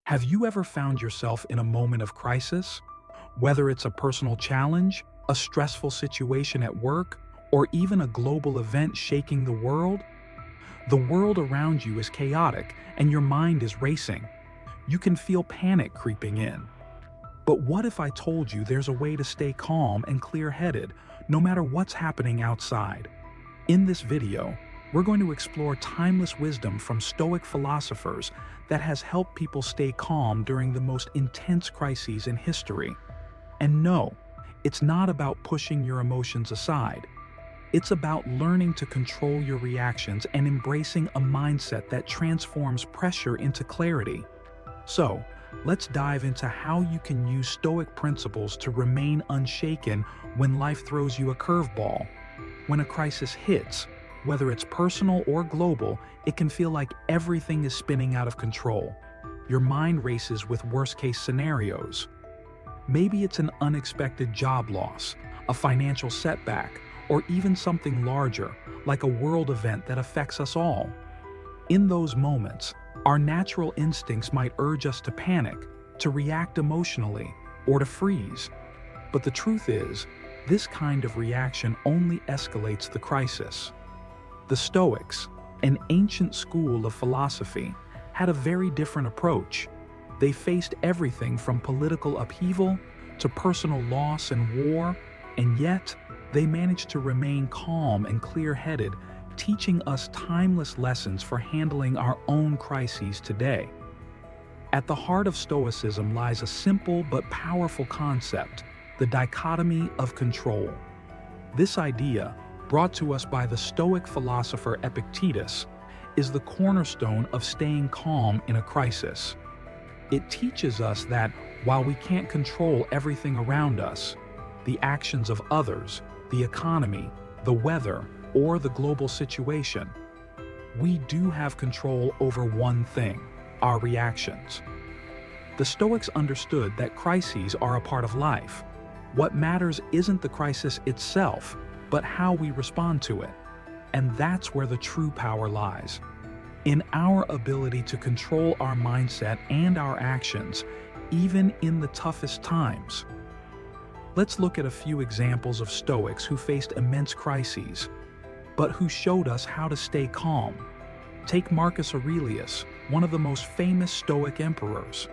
Have you ever found yourself in a moment of crisis? Whether it's a personal challenge, a stressful situation at work, or even a global event shaking the world around you is chaotic and your mind is racing. You can feel panic creeping in. But what if I told you there's a way to stay calm and clear-headed no matter what's happening outside? In this video, we're going to explore timeless wisdom from Stoic philosophers that has helped people stay calm during the most intense crises in history. And no, it's not about pushing your emotions aside. It's about learning to control your reactions and embracing a mindset that transforms pressure into clarity. So, let's dive into how you can use Stoic principles to remain unshaken when life throws you a curveball. When a crisis hits, whether it's personal or global, it can feel like everything is spinning out of control. Your mind races with worst-case scenarios. Maybe it's an unexpected job loss, a financial setback, or even something larger, like a world event that affects us all. In those moments, our natural instincts might urge us to panic, to react emotionally, or to freeze. But the truth is, this kind of reaction only escalates the crisis. The Stoics, an ancient school of philosophy, had a very different approach. They faced everything from political upheaval to personal loss and war, and yet they managed to remain calm and clear-headed, teaching us timeless lessons for handling our own crises today. At the heart of Stoicism lies a simple but powerful concept, the dichotomy of control. This idea, brought to us by the Stoic philosopher Epictetus, is the cornerstone of staying calm in a crisis. It teaches us that while we can't control everything around us, the actions of others, the economy, the weather, or the global situation, we do have control over one thing: our reactions. The Stoics understood that crises are a part of life. What matters isn't the crisis itself, but how we respond to it. And that's where the true power lies. In our ability to control our mindset and our actions, even in the toughest times. Let's look at a few examples of Stoics who faced immense crises, but who showed us how to stay calm. Take Marcus Aurelius, one of the most famous Stoic emperors.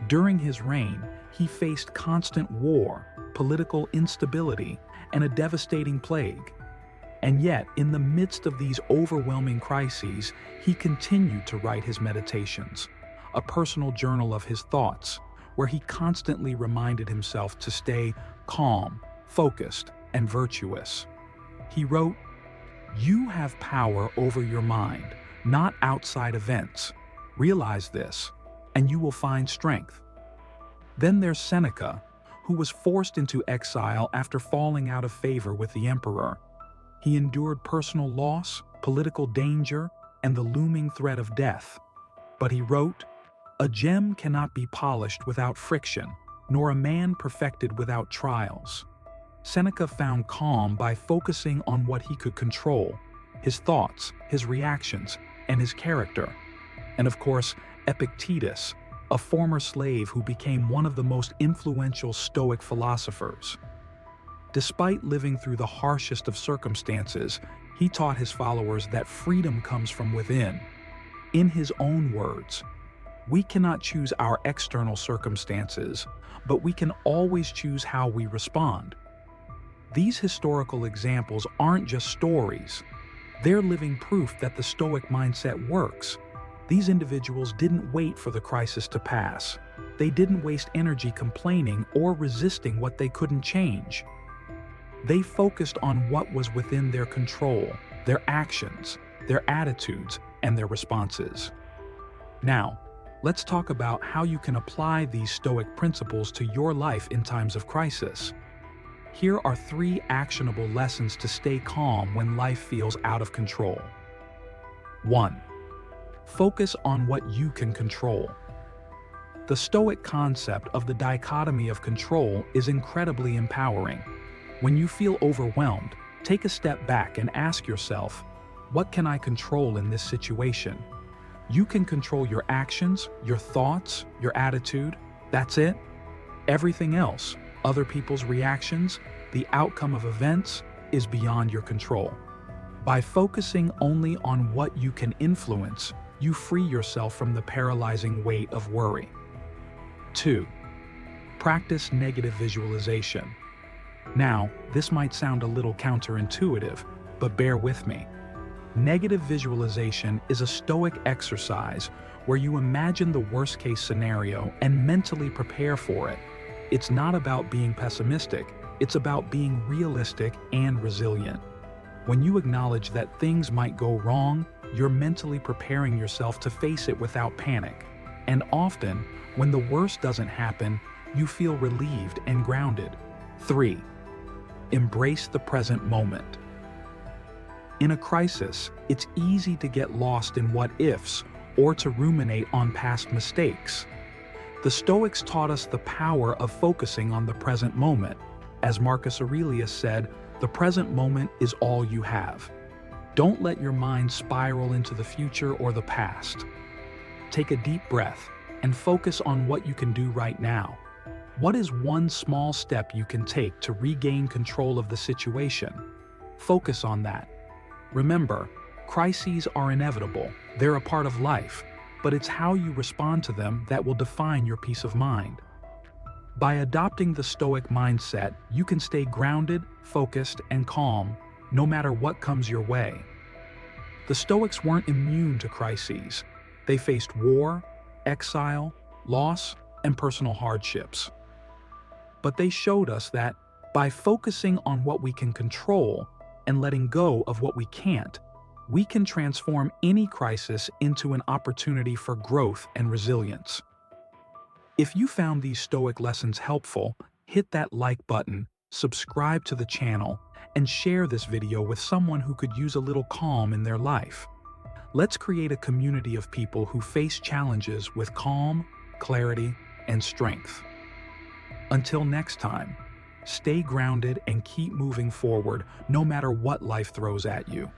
During his reign, he faced constant war, political instability, and a devastating plague. And yet, in the midst of these overwhelming crises, he continued to write his meditations, a personal journal of his thoughts, where he constantly reminded himself to stay calm, focused, and virtuous. He wrote, "You have power over your mind, not outside events. Realize this, and you will find strength." Then there's Seneca, who was forced into exile after falling out of favor with the emperor. He endured personal loss, political danger, and the looming threat of death. But he wrote, "A gem cannot be polished without friction, nor a man perfected without trials." Seneca found calm by focusing on what he could control: his thoughts, his reactions, and his character. And of course, Epictetus, a former slave who became one of the most influential Stoic philosophers. Despite living through the harshest of circumstances, he taught his followers that freedom comes from within. In his own words, "We cannot choose our external circumstances, but we can always choose how we respond." These historical examples aren't just stories. They're living proof that the Stoic mindset works. These individuals didn't wait for the crisis to pass. They didn't waste energy complaining or resisting what they couldn't change. They focused on what was within their control, their actions, their attitudes, and their responses. Now, let's talk about how you can apply these Stoic principles to your life in times of crisis. Here are 3 actionable lessons to stay calm when life feels out of control. 1. Focus on what you can control. The Stoic concept of the dichotomy of control is incredibly empowering. When you feel overwhelmed, take a step back and ask yourself, what can I control in this situation? You can control your actions, your thoughts, your attitude. That's it. Everything else, other people's reactions, the outcome of events, is beyond your control. By focusing only on what you can influence, you free yourself from the paralyzing weight of worry. 2. Practice negative visualization. Now, this might sound a little counterintuitive, but bear with me. Negative visualization is a Stoic exercise where you imagine the worst-case scenario and mentally prepare for it. It's not about being pessimistic, it's about being realistic and resilient. When you acknowledge that things might go wrong, you're mentally preparing yourself to face it without panic. And often, when the worst doesn't happen, you feel relieved and grounded. 3. Embrace the present moment. In a crisis, it's easy to get lost in what-ifs or to ruminate on past mistakes. The Stoics taught us the power of focusing on the present moment. As Marcus Aurelius said, the present moment is all you have. Don't let your mind spiral into the future or the past. Take a deep breath and focus on what you can do right now. What is one small step you can take to regain control of the situation? Focus on that. Remember, crises are inevitable. They're a part of life, but it's how you respond to them that will define your peace of mind. By adopting the Stoic mindset, you can stay grounded, focused, and calm, no matter what comes your way. The Stoics weren't immune to crises. They faced war, exile, loss, and personal hardships. But they showed us that by focusing on what we can control and letting go of what we can't, we can transform any crisis into an opportunity for growth and resilience. If you found these Stoic lessons helpful, hit that like button, subscribe to the channel, and share this video with someone who could use a little calm in their life. Let's create a community of people who face challenges with calm, clarity, and strength. Until next time, stay grounded and keep moving forward no matter what life throws at you.